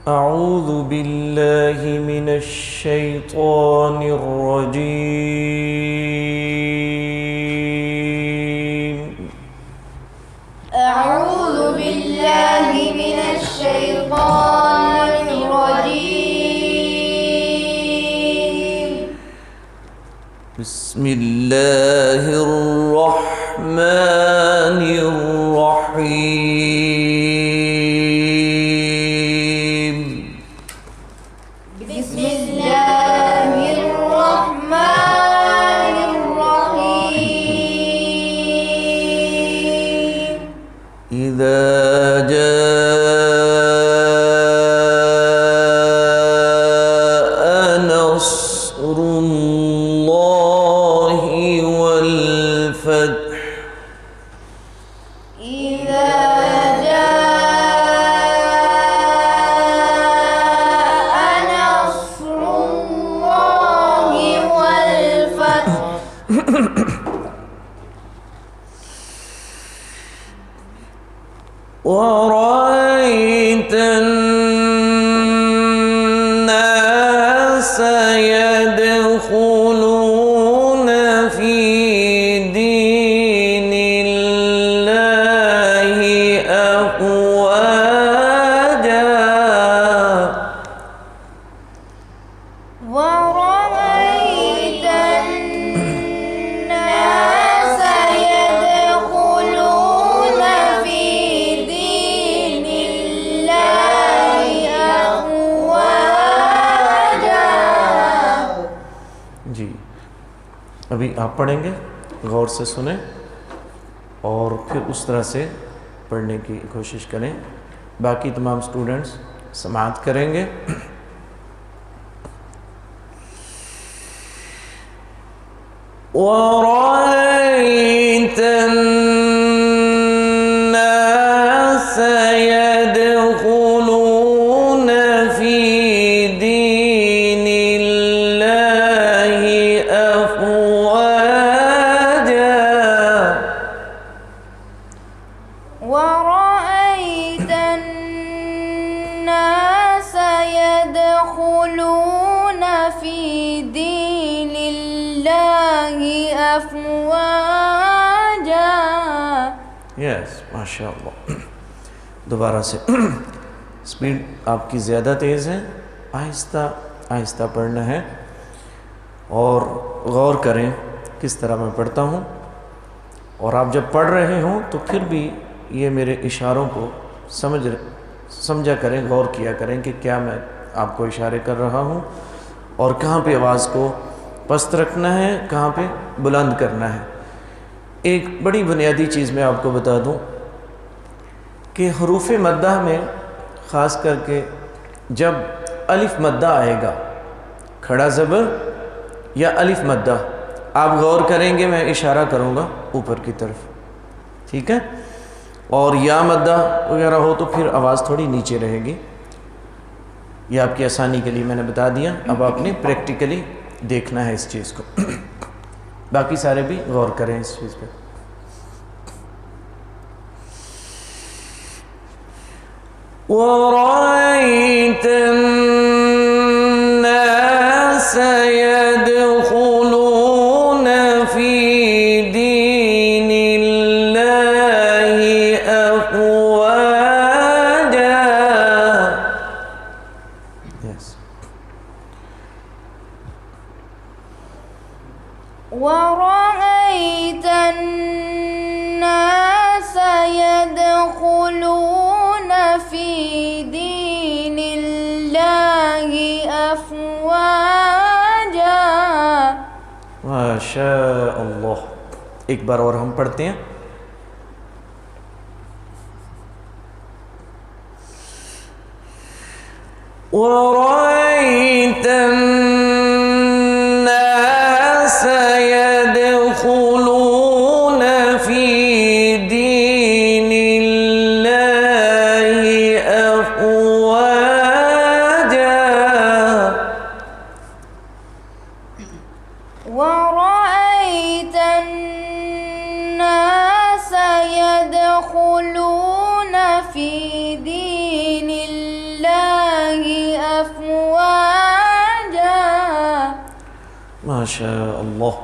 أعوذ بالله من الشيطان الرجيم. أعوذ بالله من الشيطان الرجيم. بسم الله الرحمن الرحيم. بسم الله الرحمن الرحيم. إذا جاء نصر الله والفتح. إذا جاء نصر الله والفتح. ورأيت الناس يدخلون في دين الله أفواجا. ورأيت الناس يدخلون في دين الله أفواجا. जी, अभी आप पढ़ेंगे, गौर से सुने और फिर उस तरह से पढ़ने की कोशिश करें। बाकी तमाम स्टूडेंट्स समाअत करेंगे। वरअयत अन्नास यदखुलून फी दीनिल्लाहि अफ़वाजा। ورأيت الناس يدخلون في دين الله أفواجا. यस, माशाअल्लाह। दोबारा से स्पीड आपकी ज़्यादा तेज़ है, आहिस्ता आहिस्ता पढ़ना है और गौर करें किस तरह मैं पढ़ता हूँ। और आप जब पढ़ रहे हों तो फिर भी ये मेरे इशारों को समझा करें, गौर किया करें कि क्या मैं आपको इशारे कर रहा हूँ और कहाँ पे आवाज़ को पस्त रखना है, कहाँ पे बुलंद करना है। एक बड़ी बुनियादी चीज़ मैं आपको बता दूं कि हरूफ मद्दा में ख़ास करके जब अलिफ मद्दा आएगा, खड़ा ज़बर या अलिफ मद्दा, आप गौर करेंगे, मैं इशारा करूँगा ऊपर की तरफ, ठीक है। और या मद्दा वगैरह हो तो फिर आवाज़ थोड़ी नीचे रहेगी। यह आपकी आसानी के लिए मैंने बता दिया, अब आपने प्रैक्टिकली देखना है इस चीज़ को। बाकी सारे भी गौर करें इस चीज़ पे। वरअयत अन्नास यदखुलून फी दीनिल्लाहि अफ़वाजा। यस। ورأيت الناس يدخلون في دين الله أفواجا. माशा अल्लाह। एक बार और हम पढ़ते हैं। वरअयत अन्नास यदखुलून फी दीनिल्लाहि अफ़वाजा। ورأيت الناس يدخلون في دين الله माशा अल्लाह।